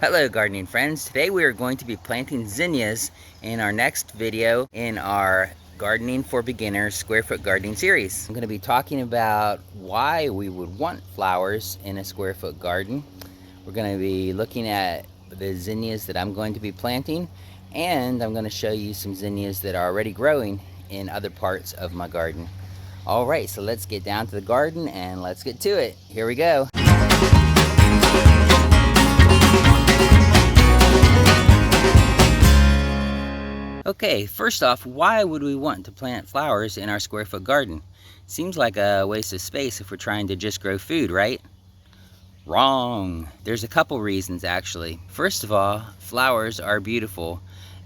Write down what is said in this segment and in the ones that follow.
Hello gardening friends. Today we are going to be planting zinnias in our next video in our Gardening for Beginners square foot gardening series. I'm going to be talking about why we would want flowers in a square foot garden. We're going to be looking at the zinnias that I'm going to be planting, and I'm going to show you some zinnias that are already growing in other parts of my garden. Alright, so let's get down to the garden and let's get to it. Here we go. Okay, first off, why would we want to plant flowers in our square foot garden? Seems like a waste of space if we're trying to just grow food, right? Wrong. There's a couple reasons actually. First of all, flowers are beautiful,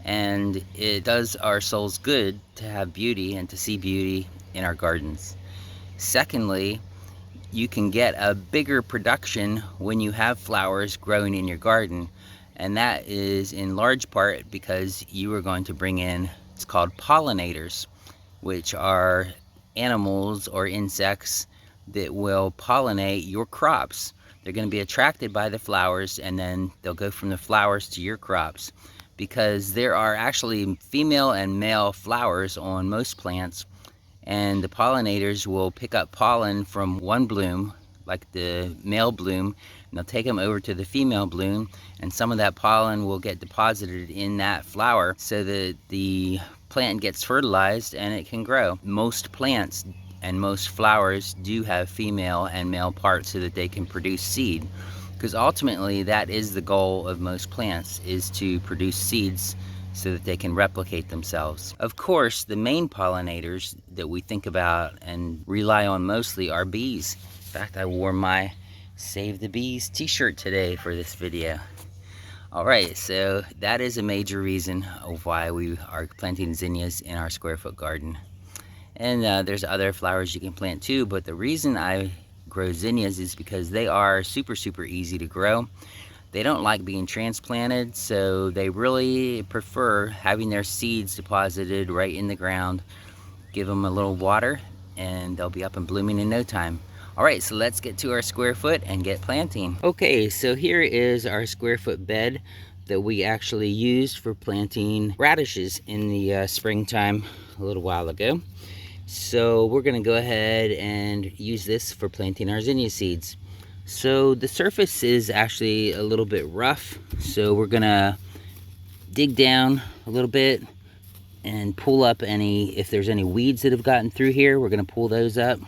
and it does our souls good to have beauty and to see beauty in our gardens. Secondly, you can get a bigger production when you have flowers growing in your garden, and that is in large part because you are going to bring in, it's called pollinators, which are animals or insects that will pollinate your crops. They're going to be attracted by the flowers, and then they'll go from the flowers to your crops, because there are actually female and male flowers on most plants, and the pollinators will pick up pollen from one bloom, like the male bloom, and they'll take them over to the female bloom, and some of that pollen will get deposited in that flower so that the plant gets fertilized and it can grow. Most plants and most flowers do have female and male parts so that they can produce seed, because ultimately that is the goal of most plants, is to produce seeds so that they can replicate themselves. Of course, the main pollinators that we think about and rely on mostly are bees. In fact, I wore my Save the Bees t-shirt today for this video. Alright, so that is a major reason of why we are planting zinnias in our square foot garden. And there's other flowers you can plant too, but the reason I grow zinnias is because they are super easy to grow. They don't like being transplanted, so they really prefer having their seeds deposited right in the ground. Give them a little water and they'll be up and blooming in no time. Alright, so let's get to our square foot and get planting. Okay, so here is our square foot bed that we actually used for planting radishes in the springtime a little while ago. So we're going to go ahead and use this for planting our zinnia seeds. So the surface is actually a little bit rough, so we're gonna dig down a little bit and pull up if there's any weeds that have gotten through here, we're gonna pull those up.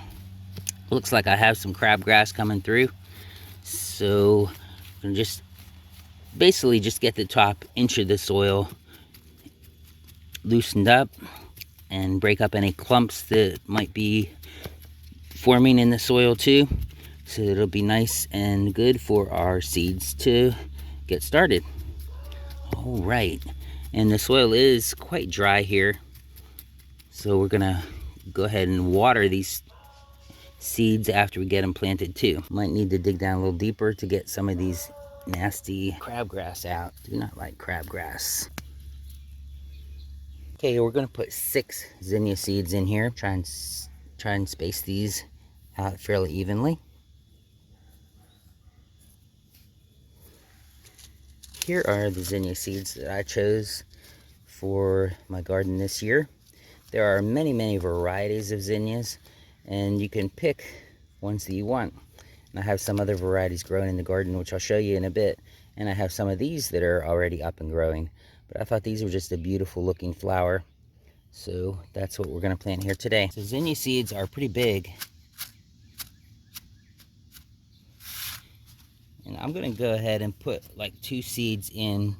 Looks like I have some crabgrass coming through, so I'm gonna basically just get the top inch of the soil loosened up and break up any clumps that might be forming in the soil too. So it'll be nice and good for our seeds to get started. All right, and the soil is quite dry here, so we're gonna go ahead and water these seeds after we get them planted too. Might need to dig down a little deeper to get some of these nasty crabgrass out. Do not like crabgrass. Okay, we're gonna put 6 zinnia seeds in here. Try and space these out fairly evenly. Here are the zinnia seeds that I chose for my garden this year. There are many varieties of zinnias, and you can pick ones that you want. And I have some other varieties growing in the garden, which I'll show you in a bit. And I have some of these that are already up and growing. But I thought these were just a beautiful looking flower. So that's what we're going to plant here today. So zinnia seeds are pretty big. And I'm going to go ahead and put like 2 seeds in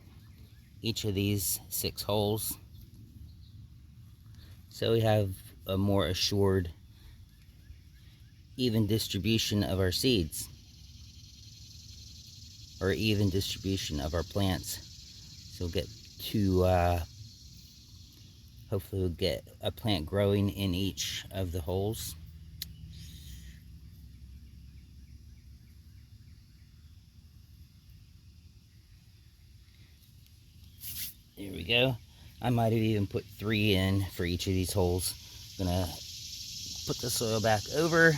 each of these 6 holes, so we have a more assured, even distribution of our seeds, or even distribution of our plants. So we'll get hopefully we'll get a plant growing in each of the holes. There we go. I might have even put 3 in for each of these holes. I'm gonna put the soil back over.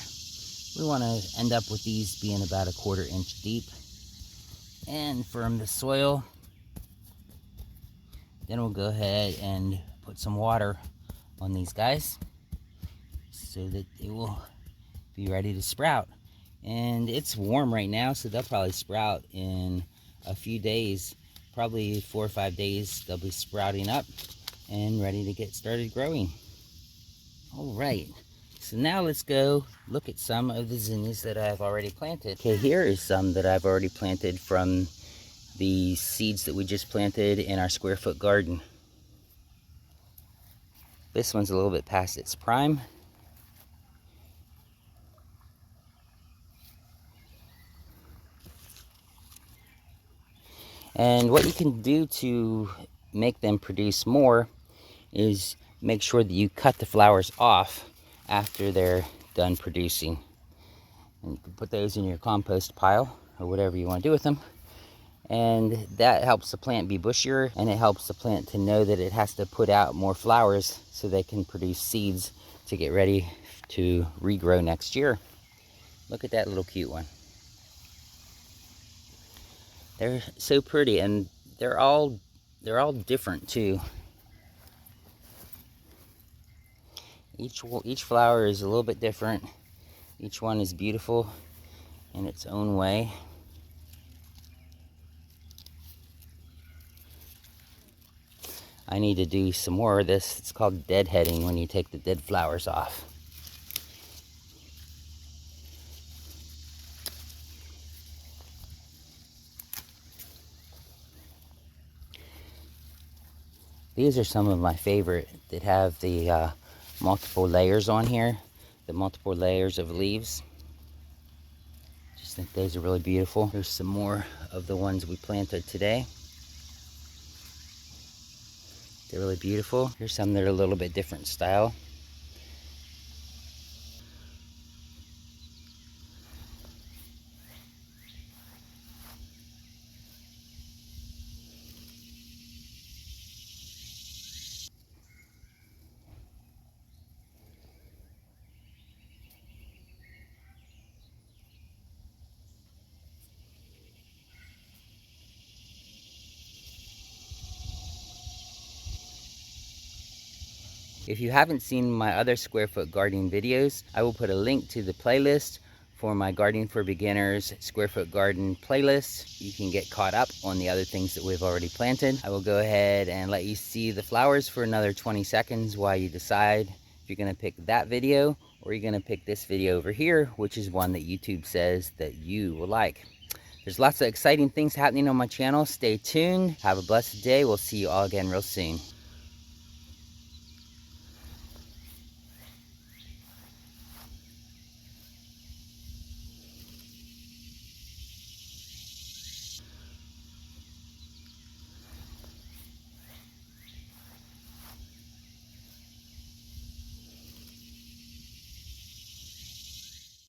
We want to end up with these being about 1/4 inch deep. and firm the soil. Then we'll go ahead and put some water on these guys so that they will be ready to sprout. And it's warm right now, so they'll probably sprout in a few days. Probably 4 or 5 days they'll be sprouting up and ready to get started growing. All right, so now let's go look at some of the zinnias that I've already planted. Okay, here is some that I've already planted from the seeds that we just planted in our square foot garden. This one's a little bit past its prime. And what you can do to make them produce more is make sure that you cut the flowers off after they're done producing. And you can put those in your compost pile or whatever you want to do with them. And that helps the plant be bushier, and it helps the plant to know that it has to put out more flowers so they can produce seeds to get ready to regrow next year. Look at that little cute one. They're so pretty, and they're all different too. Each flower is a little bit different. Each one is beautiful in its own way. I need to do some more of this. It's called deadheading, when you take the dead flowers off. These are some of my favorite that have the multiple layers on here, the multiple layers of leaves. Just think those are really beautiful. Here's some more of the ones we planted today. They're really beautiful. Here's some that are a little bit different style. If you haven't seen my other square foot gardening videos, I will put a link to the playlist for my Gardening for Beginners square foot garden playlist. You can get caught up on the other things that we've already planted. I will go ahead and let you see the flowers for another 20 seconds while you decide if you're going to pick that video or you're going to pick this video over here, which is one that YouTube says that you will like. There's lots of exciting things happening on my channel. Stay tuned. Have a blessed day. We'll see you all again real soon.